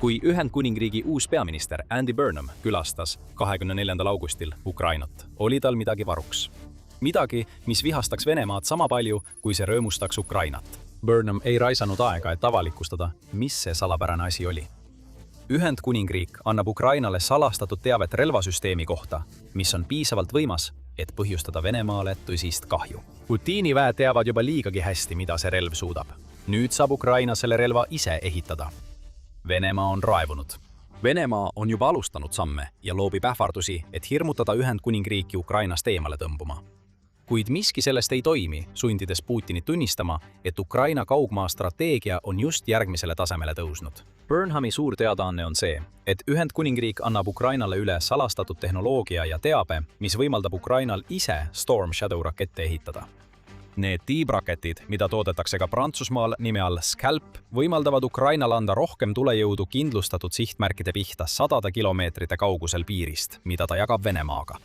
kui Ühendkuningriigi uus peaminister Andy Burnham külastas 24. augustil Ukrainat, oli tal midagi varuks. Midagi, mis vihastaks Venemaad sama palju, kui see rõõmustaks Ukrainat. Burnham ei raisanud aega, et avalikustada, mis see salapärane asi oli. Ühendkuningriik annab Ukrainale salastatud teavet relvasüsteemi kohta, mis on piisavalt võimas, et põhjustada Venemaale tõsist kahju. Putini väed teavad juba liigagi hästi, mida see relv suudab. Nüüd saab Ukraina selle relva ise ehitada. Venemaa on raevunud. Venemaa on juba alustanud samme ja loobib ähvardusi, et hirmutada Ühendkuningriiki Ukrainast eemale tõmbuma. Kuid miski sellest ei toimi, sundides Putinit tunnistama, et Ukraina kaugmaa strateegia on just järgmisele tasemele tõusnud. Burnhami suur teadaanne on see, et Ühendkuningriik annab Ukrainale üle salastatud tehnoloogia ja teabe, mis võimaldab Ukrainal ise Storm Shadow rakette ehitada. Need tiibraketid, mida toodetakse ka Prantsusmaal nime all Scalp, võimaldavad Ukrainal anda rohkem tulejõudu kindlustatud sihtmärkide pihta 100 kilomeetrite kaugusel piirist, mida ta jagab Venemaaga.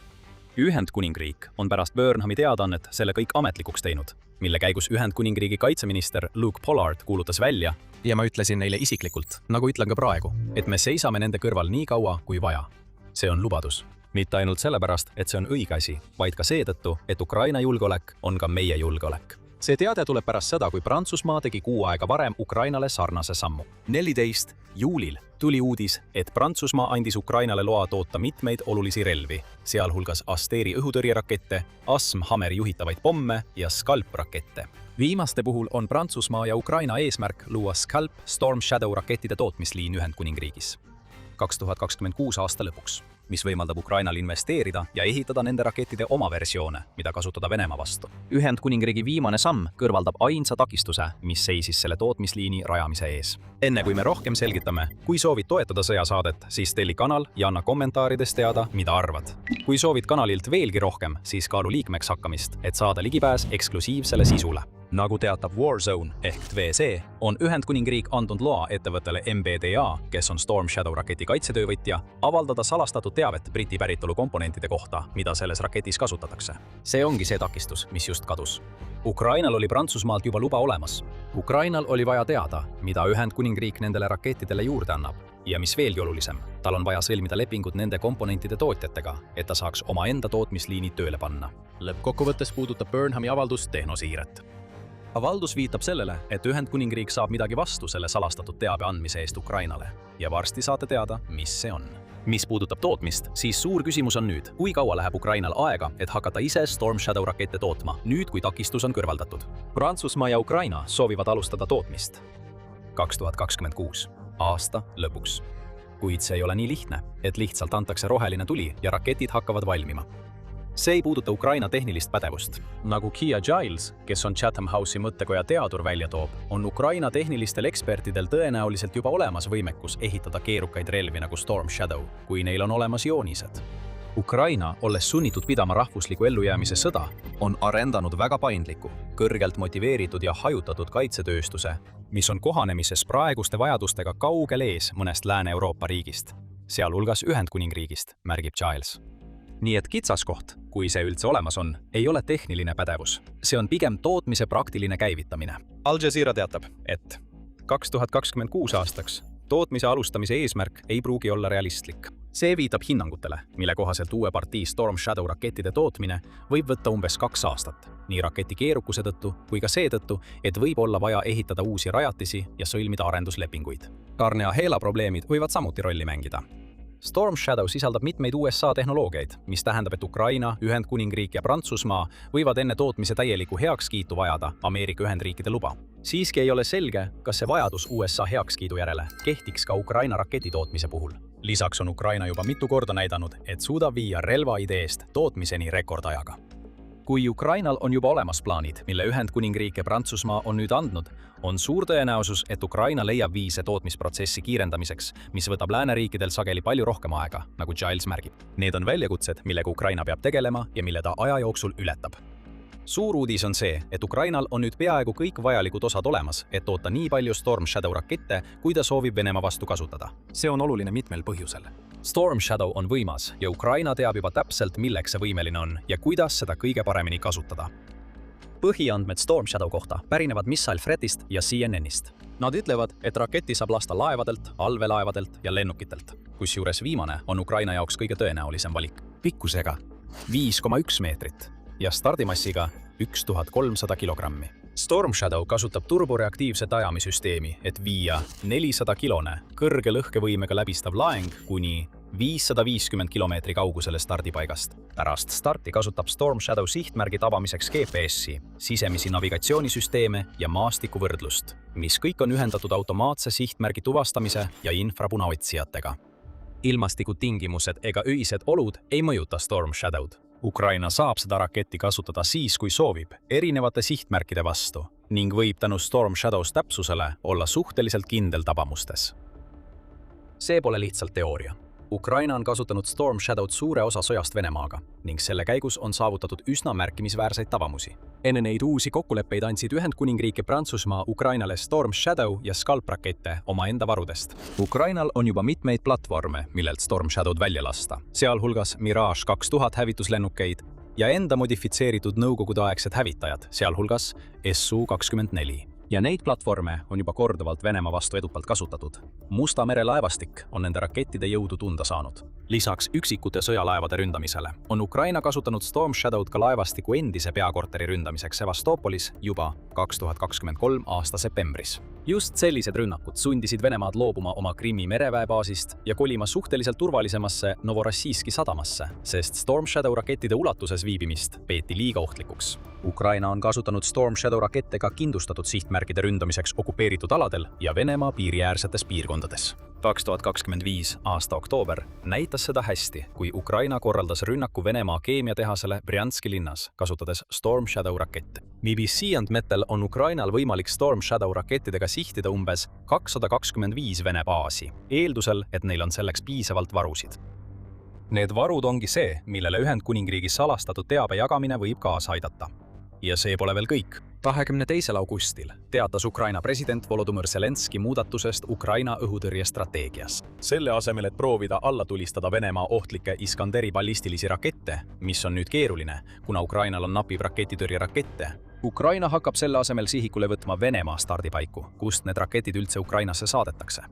Ühendkuningriik on pärast Burnhami teadaannet selle kõik ametlikuks teinud, mille käigus Ühendkuningriigi kaitseminister Luke Pollard kuulutas välja, ja ma ütlesin neile isiklikult, nagu ütlen ka praegu, et me seisame nende kõrval nii kaua, kui vaja. See on lubadus. Mitte ainult sellepärast, et see on õige asi, vaid ka seetõttu, et Ukraina julgeolek on ka meie julgeolek. See teade tuleb pärast seda, kui Prantsusmaa tegi kuu aega varem Ukrainale sarnase sammu. 14. juulil tuli uudis, et Prantsusmaa andis Ukrainale loa toota mitmeid olulisi relvi, sealhulgas Asteri õhutõrjerakette, ASM-Hammer juhitavaid pomme ja Scalp-rakette. Viimaste puhul on Prantsusmaa ja Ukraina eesmärk luua Scalp Storm Shadow rakettide tootmisliin Ühendkuningriigis 2026 aasta lõpuks, mis võimaldab Ukrainal investeerida ja ehitada nende rakettide oma versioone, mida kasutada Venemaa vastu. Ühendkuningriigi viimane samm kõrvaldab ainsa takistuse, mis seisis selle tootmisliini rajamise ees. Enne kui me rohkem selgitame, kui soovid toetada sõjasaadet, siis telli kanal ja anna kommentaarides teada, mida arvad. Kui soovid kanalilt veelgi rohkem, siis kaalu liikmeks hakkamist, et saada ligipääs eksklusiivsele sisule. Nagu teatab Warzone ehk VC, on Ühendkuningriik andnud loa ettevõttele MBDA, kes on Storm Shadow raketi kaitsetöövõtja, avaldada salastatud teavet Briti päritolu komponentide kohta, mida selles raketis kasutatakse. See ongi see takistus, mis just kadus. Ukrainal oli Prantsusmaalt juba luba olemas. Ukrainal oli vaja teada, mida Ühendkuningriik nendele rakettidele juurde annab. Ja mis veelgi olulisem, tal on vaja sõlmida lepingud nende komponentide tootjatega, et ta saaks omaenda tootmisliini tööle panna. Lõppkokkuvõttes puudutab Burnhami avaldus tehnosiiret. Avaldus viitab sellele, et Ühendkuningriik saab midagi vastu selle salastatud teabe andmise eest Ukrainale ja varsti saate teada, mis see on. Mis puudutab tootmist, siis suur küsimus on nüüd, kui kaua läheb Ukrainal aega, et hakata ise Storm Shadow rakette tootma, nüüd kui takistus on kõrvaldatud. Prantsusmaa ja Ukraina soovivad alustada tootmist 2026 aasta lõpuks. Kuid see ei ole nii lihtne, et lihtsalt antakse roheline tuli ja raketid hakkavad valmima. See ei puuduta Ukraina tehnilist pädevust. Nagu Kia Giles, kes on Chatham House'i mõttekoja teadur välja toob, on Ukraina tehnilistel ekspertidel tõenäoliselt juba olemas võimekus ehitada keerukaid relvi nagu Storm Shadow, kui neil on olemas joonised. Ukraina, olles sunnitud pidama rahvusliku ellujäämise sõda, on arendanud väga paindliku, kõrgelt motiveeritud ja hajutatud kaitsetööstuse, mis on kohanemises praeguste vajadustega kaugel ees mõnest Lääne-Euroopa riigist, sealhulgas Ühendkuningriigist, märgib Giles. Nii et kitsaskoht, kui see üldse olemas on, ei ole tehniline pädevus. See on pigem tootmise praktiline käivitamine. Al Jazeera teatab, et 2026 aastaks tootmise alustamise eesmärk ei pruugi olla realistlik. See viitab hinnangutele, mille kohaselt uue partii Storm Shadow rakettide tootmine võib võtta umbes 2 aastat, nii raketi keerukuse tõttu kui ka seetõttu, et võib olla vaja ehitada uusi rajatisi ja sõlmida arenduslepinguid. Tarneahela probleemid võivad samuti rolli mängida. Storm Shadow sisaldab mitmeid USA tehnoloogiaid, mis tähendab, et Ukraina, Ühendkuningriik ja Prantsusmaa võivad enne tootmise täieliku heakskiitu vajada Ameerika Ühendriikide luba. Siiski ei ole selge, kas see vajadus USA heakskiidu järele kehtiks ka Ukraina raketi tootmise puhul. Lisaks on Ukraina juba mitu korda näidanud, et suudab viia relva ideest tootmiseni rekordajaga. Kui Ukrainal on juba olemas plaanid, mille Ühendkuningriik ja Prantsusmaa on nüüd andnud, on suur tõenäosus, et Ukraina leiab viise tootmisprotsessi kiirendamiseks, mis võtab lääneriikidel sageli palju rohkem aega, nagu Giles märgib. Need on väljakutsed, millega Ukraina peab tegelema ja mille ta aja jooksul ületab. Suur uudis on see, et Ukrainal on nüüd peaaegu kõik vajalikud osad olemas, et toota nii palju Storm Shadow rakette, kui ta soovib Venemaa vastu kasutada. See on oluline mitmel põhjusel. Storm Shadow on võimas ja Ukraina teab juba täpselt, milleks see võimeline on ja kuidas seda kõige paremini kasutada. Põhiandmed Storm Shadow kohta pärinevad Missile Threatist ja CNN-ist. Nad ütlevad, et raketi saab lasta laevadelt, allveelaevadelt ja lennukitelt, kusjuures viimane on Ukraina jaoks kõige tõenäolisem valik. Pikkusega 5,1 meetrit ja stardimassiga 1300 kilogrammi. Storm Shadow kasutab turboreaktiivset ajamisüsteemi, et viia 400-kilone kõrge lõhkevõimega läbistav laeng kuni 550 kilomeetri kaugusele stardipaigast. Pärast starti kasutab Storm Shadow sihtmärgi tabamiseks GPS-i, sisemisi navigatsioonisüsteeme ja maastikuvõrdlust, mis kõik on ühendatud automaatse sihtmärgi tuvastamise ja infrapunaotsijatega. Ilmastikutingimused ega öised olud ei mõjuta Storm Shadow'd. Ukraina saab seda raketti kasutada siis, kui soovib, erinevate sihtmärkide vastu ning võib tänu Storm Shadows täpsusele olla suhteliselt kindel tabamustes. See pole lihtsalt teooria. Ukraina on kasutanud Storm Shadow'd suure osa sõjast Venemaaga ning selle käigus on saavutatud üsna märkimisväärseid tabamusi. Enne neid uusi kokkuleppeid andsid Ühendkuningriik ja Prantsusmaa Ukrainale Storm Shadow ja Scalp-rakette omaenda varudest. Ukrainal on juba mitmeid platvorme, millelt Storm Shadow'd välja lasta, sealhulgas Mirage 2000 hävituslennukeid ja enda modifitseeritud nõukogudeaegsed hävitajad, sealhulgas Su-24. Ja neid platvorme on juba korduvalt Venemaa vastu edukalt kasutatud. Musta mere laevastik on nende rakettide jõudu tunda saanud. Lisaks üksikute sõjalaevade ründamisele on Ukraina kasutanud Storm Shadow'd ka laevastiku endise peakorteri ründamiseks Sevastopolis juba 2023 aasta septembris. Just sellised rünnakud sundisid Venemaad loobuma oma Krimmi mereväebaasist ja kolima suhteliselt turvalisemasse Novorossijski sadamasse, sest Storm Shadow rakettide ulatuses viibimist peeti liiga ohtlikuks. Ukraina on kasutanud Storm Shadow rakette ka kindlustatud sihtmärkide ründamiseks okupeeritud aladel ja Venemaa piiriäärsetes piirkondades. 2025 aasta oktoober näitas seda hästi, kui Ukraina korraldas rünnaku Venemaa keemiatehasele Brjanski linnas, kasutades Storm Shadow rakette. BBC and Metal on Ukrainal võimalik Storm Shadow rakettidega sihtida umbes 225 Vene baasi, eeldusel, et neil on selleks piisavalt varusid. Need varud ongi see, millele Ühendkuningriigi salastatud teabe jagamine võib kaasa aidata. Ja see pole veel kõik. 22. augustil teatas Ukraina president Volodymyr Zelenski muudatusest Ukraina õhutõrjestrateegias. Selle asemel, et proovida alla tulistada Venemaa ohtlikke Iskanderi ballistilisi rakette, mis on nüüd keeruline, kuna Ukrainal on napiv raketitõrjerakette, Ukraina hakkab selle asemel sihikule võtma Venemaa stardipaiku, kust need raketid üldse Ukrainasse saadetakse.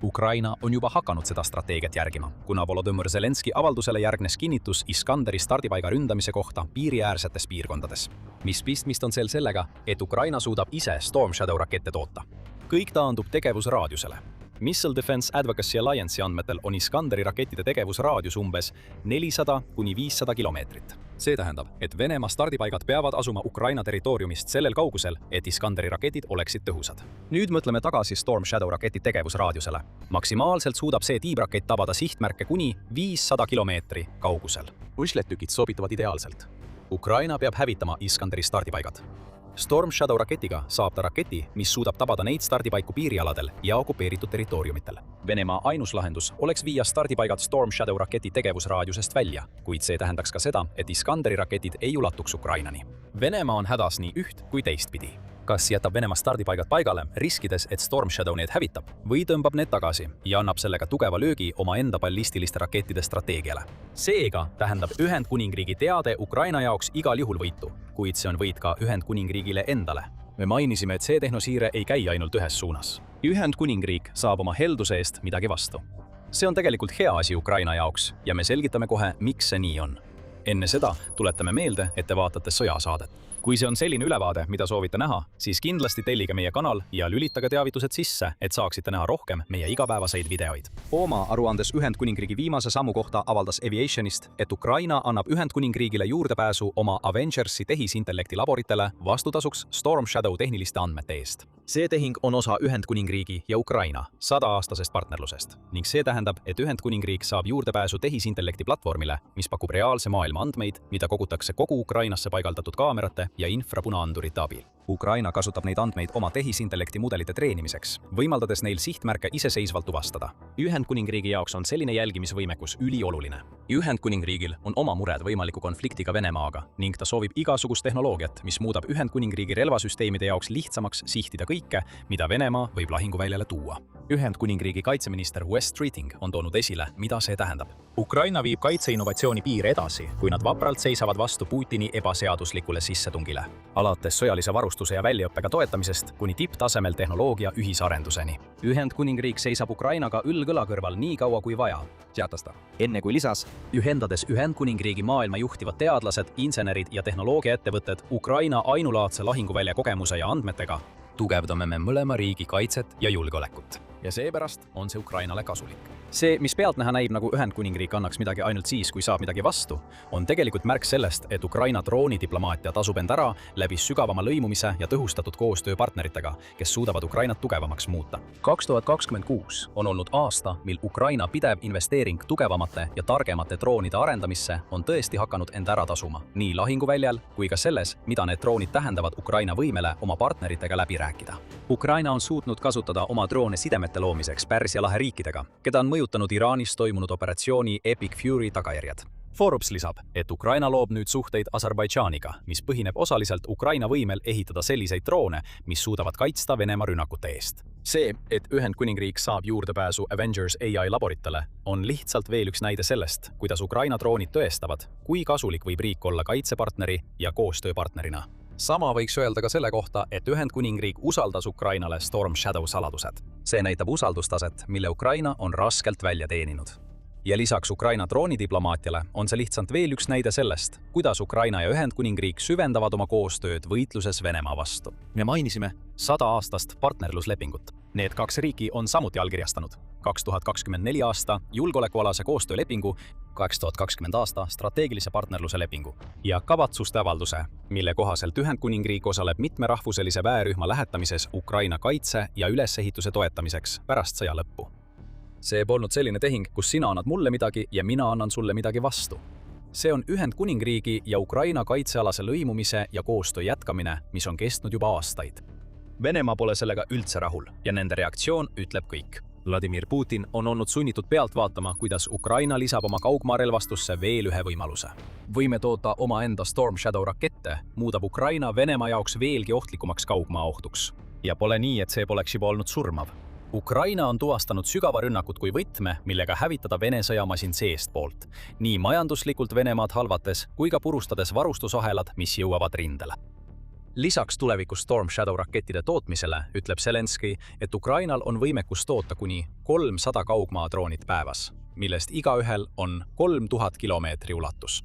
Ukraina on juba hakanud seda strateegiat järgima, kuna Volodymyr Zelenski avaldusele järgnes kinnitus Iskanderi stardipaiga ründamise kohta piiriäärsetes piirkondades. Mis pistmist on sellega, et Ukraina suudab ise Storm Shadow rakette toota. Kõik taandub tegevusraadiusele. Missile Defense Advocacy Alliance'i andmetel on Iskanderi rakettide tegevusraadius umbes 400–500 kilomeetrit. See tähendab, et Venemaa stardipaigad peavad asuma Ukraina territooriumist sellel kaugusel, et Iskanderi raketid oleksid tõhusad. Nüüd mõtleme tagasi Storm Shadow raketi tegevusraadiusele. Maksimaalselt suudab see tiibrakett tabada sihtmärke kuni 500 kilomeetri kaugusel. Ušlet-tükid sobituvad ideaalselt. Ukraina peab hävitama Iskanderi stardipaigad. Storm Shadow raketiga saab ta raketi, mis suudab tabada neid stardipaiku piirialadel ja okupeeritud territooriumitel. Venemaa ainus lahendus oleks viia stardipaigad Storm Shadow raketi tegevusraadiusest välja, kuid see tähendaks ka seda, et Iskanderi raketid ei ulatuks Ukrainani. Venemaa on hädas nii üht kui teistpidi. Kas jätab Venemaa stardipaigad paigale, riskides, et Storm Shadow need hävitab, või tõmbab need tagasi ja annab sellega tugeva löögi oma enda ballistiliste rakettide strateegiale. Seega tähendab Ühendkuningriigi teade Ukraina jaoks igal juhul võitu, kuid see on võit ka Ühendkuningriigile endale. Me mainisime, et see tehnosiire ei käi ainult ühes suunas. Ühendkuningriik saab oma helduse eest midagi vastu. See on tegelikult hea asi Ukraina jaoks ja me selgitame kohe, miks see nii on. Enne seda tuletame meelde, et te vaatate sõjasaadet. Kui see on selline ülevaade, mida soovite näha, siis kindlasti tellige meie kanal ja lülitage teavitused sisse, et saaksite näha rohkem meie igapäevaseid videoid. Oma aruandes Ühendkuningriigi viimase sammu kohta avaldas Aviationist, et Ukraina annab Ühendkuningriigile juurdepääsu oma Avengersi tehisintellekti laboritele vastutasuks Storm Shadow tehniliste andmete eest. See tehing on osa Ühendkuningriigi ja Ukraina 100-aastasest partnerlusest ning see tähendab, et Ühendkuningriik saab juurdepääsu tehisintellekti platvormile, mis pakub reaalse maailma andmeid, mida kogutakse kogu Ukrainasse paigaldatud kaamerate ja infrapunaandurite abil. Ukraina kasutab neid andmeid oma tehisintellekti mudelite treenimiseks, võimaldades neil sihtmärke iseseisvalt tuvastada. Ühendkuningriigi jaoks on selline jälgimisvõimekus ülioluline. Ühendkuningriigil on oma mured võimaliku konfliktiga Venemaaga ning ta soovib igasugust tehnoloogiat, mis muudab Ühendkuningriigi relvasüsteemide jaoks lihtsamaks sihtida kõike, mida Venemaa võib lahinguväljale tuua. Ühendkuningriigi kaitseminister Wes Streeting on toonud esile, mida see tähendab. Ukraina viib kaitseinnovatsiooni piire edasi, kui nad vapralt seisavad vastu Putini ebaseaduslikule sissetungile. Alates sõjalise varustuse varustuse ja väljaõppega toetamisest kuni tipptasemel tehnoloogia ühisarenduseni. Ühendkuningriik seisab Ukrainaga õlg õla kõrval nii kaua kui vaja, teatas ta. Enne kui lisas, ühendades Ühendkuningriigi maailma juhtivad teadlased, insenerid ja tehnoloogiaettevõtted Ukraina ainulaadse lahinguvälja kogemuse ja andmetega, tugevdame me mõlema riigi kaitset ja julgeolekut. Ja seepärast on see Ukrainale kasulik. See, mis pealtnäha näib nagu Ühendkuningriik annaks midagi ainult siis, kui saab midagi vastu, on tegelikult märk sellest, et Ukraina droonidiplomaatia tasub end ära läbi sügavama lõimumise ja tõhustatud koostöö partneritega, kes suudavad Ukrainat tugevamaks muuta. 2026 on olnud aasta, mil Ukraina pidev investeering tugevamate ja targemate droonide arendamisse on tõesti hakanud end ära tasuma, nii lahinguväljal kui ka selles, mida need droonid tähendavad Ukraina võimele oma partneritega läbi rääkida. Ukraina on suutnud kasutada oma droone sidemete loomiseks Pärsia lahe riikidega, keda on mõjutanud Iraanis toimunud operatsiooni Epic Fury tagajärjed. Forbes lisab, et Ukraina loob nüüd suhteid Aserbaidžaaniga, mis põhineb osaliselt Ukraina võimel ehitada selliseid droone, mis suudavad kaitsta Venemaa rünnakute eest. See, et Ühendkuningriik saab juurdepääsu Avengers AI laboritele, on lihtsalt veel üks näide sellest, kuidas Ukraina droonid tõestavad, kui kasulik võib riik olla kaitsepartneri ja koostööpartnerina. Sama võiks öelda ka selle kohta, et Ühendkuningriik usaldas Ukrainale Storm Shadow saladused. See näitab usaldustaset, mille Ukraina on raskelt välja teeninud. Ja lisaks Ukraina droonidiplomaatiale on see lihtsalt veel üks näide sellest, kuidas Ukraina ja Ühendkuningriik süvendavad oma koostööd võitluses Venemaa vastu. Me mainisime 100-aastast partnerluslepingut. Need kaks riiki on samuti allkirjastanud 2024 aasta julgeolekualase koostöölepingu, 2020 aasta strateegilise partnerluse lepingu ja kavatsuste avalduse, mille kohaselt Ühendkuningriik osaleb mitmerahvuselise väerühma lähetamises Ukraina kaitse ja ülesehituse toetamiseks pärast sõja lõppu. See polnud selline tehing, kus sina annad mulle midagi ja mina annan sulle midagi vastu. See on Ühendkuningriigi ja Ukraina kaitsealase lõimumise ja koostöö jätkamine, mis on kestnud juba aastaid. Venemaa pole sellega üldse rahul ja nende reaktsioon ütleb kõik. Vladimir Putin on olnud sunnitud pealt vaatama, kuidas Ukraina lisab oma kaugmaarelvastusse veel ühe võimaluse. Võime toota omaenda Storm Shadow rakette, muudab Ukraina Venemaa jaoks veelgi ohtlikumaks kaugmaaohtuks. Ja pole nii, et see poleks juba olnud surmav. Ukraina on tuvastanud sügava rünnakut kui võtme, millega hävitada Vene sõjamasin seestpoolt, nii majanduslikult Venemaad halvates kui ka purustades varustusahelad, mis jõuavad rindele. Lisaks tulevikus Storm Shadow rakettide tootmisele ütleb Zelenski, et Ukrainal on võimekus toota kuni 300 kaugmaadroonid päevas, millest igaühel on 3000 kilomeetri ulatus.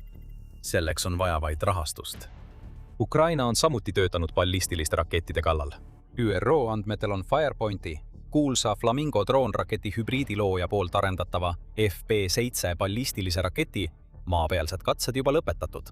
Selleks on vaja vaid rahastust. Ukraina on samuti töötanud ballistiliste rakettide kallal. ÜRO andmetel on Firepointi, kuulsa Flamingo droonraketi hübriidilooja poolt arendatava FP7 ballistilise raketi maapealsed katsed juba lõpetatud.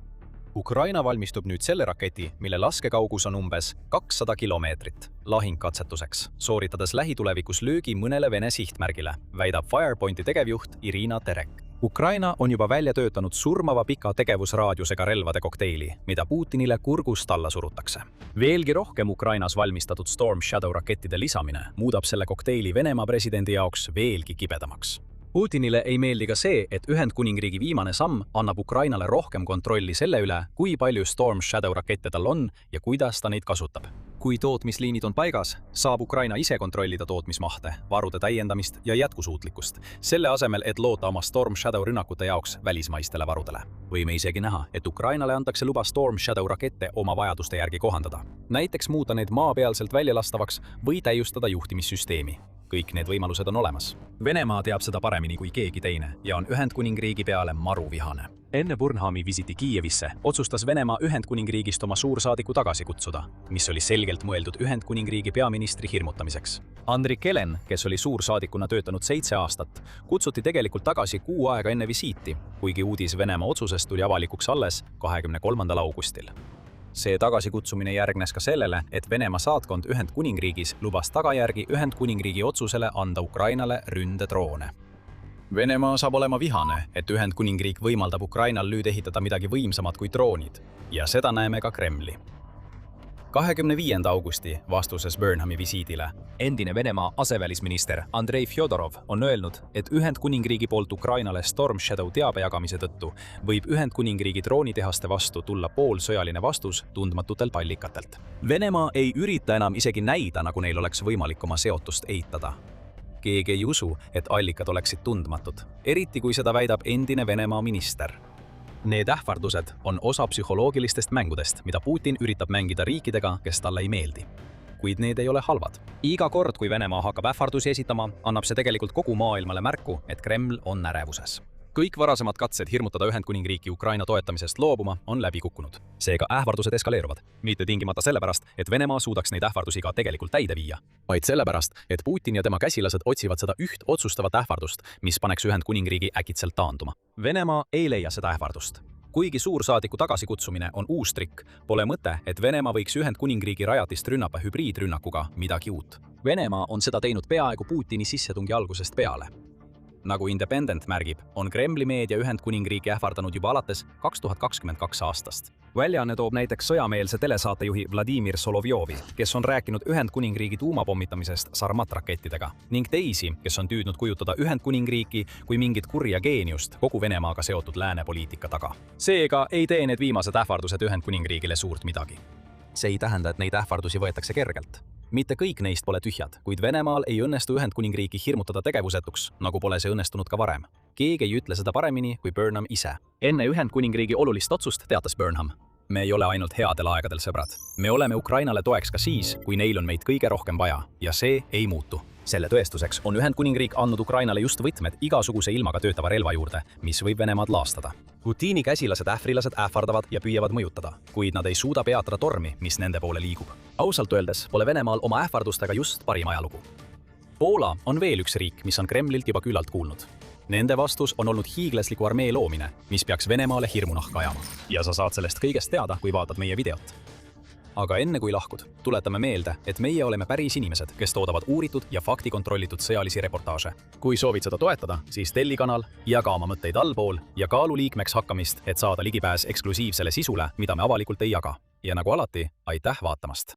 Ukraina valmistub nüüd selle raketi, mille laskekaugus on umbes 200 kilomeetrit lahingkatsetuseks, sooritades lähitulevikus löögi mõnele Vene sihtmärgile, väidab Firepointi tegevjuht Irina Terek. Ukraina on juba välja töötanud surmava pika tegevusraadiusega relvade kokteili, mida Putinile kurgust alla surutakse. Veelgi rohkem Ukrainas valmistatud Storm Shadow rakettide lisamine muudab selle kokteili Venemaa presidendi jaoks veelgi kibedamaks. Putinile ei meeldi ka see, et Ühendkuningriigi viimane samm annab Ukrainale rohkem kontrolli selle üle, kui palju Storm Shadow rakette tal on ja kuidas ta neid kasutab. Kui tootmisliinid on paigas, saab Ukraina ise kontrollida tootmismahte, varude täiendamist ja jätkusuutlikkust, selle asemel, et loota oma Storm Shadow rünnakute jaoks välismaistele varudele. Võime isegi näha, et Ukrainale antakse luba Storm Shadow rakette oma vajaduste järgi kohandada. Näiteks muuta need maapealselt väljalastavaks või täiustada juhtimissüsteemi. Kõik need võimalused on olemas. Venemaa teab seda paremini kui keegi teine ja on Ühendkuningriigi peale maruvihane. Enne Burnhami visiti Kiievisse otsustas Venemaa Ühendkuningriigist oma suursaadiku tagasi kutsuda, mis oli selgelt mõeldud Ühendkuningriigi peaministri hirmutamiseks. Andri Kelen, kes oli suursaadikuna töötanud 7 aastat, kutsuti tegelikult tagasi 6 aega enne visiiti, kuigi uudis Venemaa otsusest tuli avalikuks alles 23. augustil. See tagasikutsumine järgnes ka sellele, et Venemaa saatkond Ühendkuningriigis lubas tagajärgi Ühendkuningriigi otsusele anda Ukrainale ründedroone. Venemaa saab olema vihane, et Ühendkuningriik võimaldab Ukrainal nüüd ehitada midagi võimsamat kui droonid, ja seda näeme ka Kremli. 25. augusti vastuses Burnhami visiidile endine Venemaa asevälisminister Andrei Fjodorov on öelnud, et Ühendkuningriigi poolt Ukrainale Storm Shadow teabe jagamise tõttu võib Ühendkuningriigi droonitehaste vastu tulla poolsõjaline vastus tundmatutelt allikatelt. Venemaa ei ürita enam isegi näida, nagu neil oleks võimalik oma seotust eitada. Keegi ei usu, et allikad oleksid tundmatud, eriti kui seda väidab endine Venemaa minister. Need ähvardused on osa psühholoogilistest mängudest, mida Putin üritab mängida riikidega, kes talle ei meeldi. Kuid need ei ole halvad. Iga kord, kui Venemaa hakkab ähvardusi esitama, annab see tegelikult kogu maailmale märku, et Kreml on ärevuses. Kõik varasemad katsed hirmutada Ühendkuningriiki Ukraina toetamisest loobuma on läbi kukkunud. Seega ähvardused eskaleeruvad. Mitte tingimata sellepärast, et Venemaa suudaks neid ähvardusi ka tegelikult täide viia, vaid sellepärast, et Putin ja tema käsilased otsivad seda üht otsustavat ähvardust, mis paneks Ühendkuningriigi äkitselt taanduma. Venemaa ei leia seda ähvardust. Kuigi suursaadiku tagasikutsumine on uus trikk, pole mõte, et Venemaa võiks Ühendkuningriigi rajatist rünnata hübriidrünnakuga midagi uut. Venemaa on seda teinud peaaegu Putini sissetungi algusest peale. Nagu Independent märgib, on Kremli meedia Ühendkuningriigi ähvardanud juba alates 2022 aastast. Väljaanne toob näiteks sõjameelse telesaatejuhi Vladimir Solovjovi, kes on rääkinud Ühendkuningriigi tuumapommitamisest Sarmat-rakettidega, ning teisi, kes on tüüdnud kujutada Ühendkuningriiki kui mingit kurja geeniust kogu Venemaaga seotud lääne poliitika taga. Seega ei tee need viimased ähvardused Ühendkuningriigile suurt midagi. See ei tähenda, et neid ähvardusi võetakse kergelt. Mitte kõik neist pole tühjad, kuid Venemaal ei õnnestu Ühendkuningriiki hirmutada tegevusetuks, nagu pole see õnnestunud ka varem. Keegi ei ütle seda paremini kui Burnham ise. Enne Ühendkuningriigi olulist otsust teatas Burnham: me ei ole ainult headel aegadel sõbrad. Me oleme Ukrainale toeks ka siis, kui neil on meid kõige rohkem vaja, ja see ei muutu. Selle tõestuseks on Ühendkuningriik andnud Ukrainale just võtmed igasuguse ilmaga töötava relva juurde, mis võib Venemaad laastada. Putini käsilased ähvrilased ähvardavad ja püüavad mõjutada, kuid nad ei suuda peatada tormi, mis nende poole liigub. Ausalt öeldes pole Venemaal oma ähvardustega just parim ajalugu. Poola on veel üks riik, mis on Kremlilt juba küllalt kuulnud. Nende vastus on olnud hiiglasliku armee loomine, mis peaks Venemaale hirmunahka ajama. Ja sa saad sellest kõigest teada, kui vaatad meie videot. Aga enne kui lahkud, tuletame meelde, et meie oleme päris inimesed, kes toodavad uuritud ja faktikontrollitud sõjalisi reportaaže. Kui soovid seda toetada, siis telli kanal, jaga oma mõtteid allpool ja kaalu liikmeks hakkamist, et saada ligipääs eksklusiivsele sisule, mida me avalikult ei jaga. Ja nagu alati, aitäh vaatamast!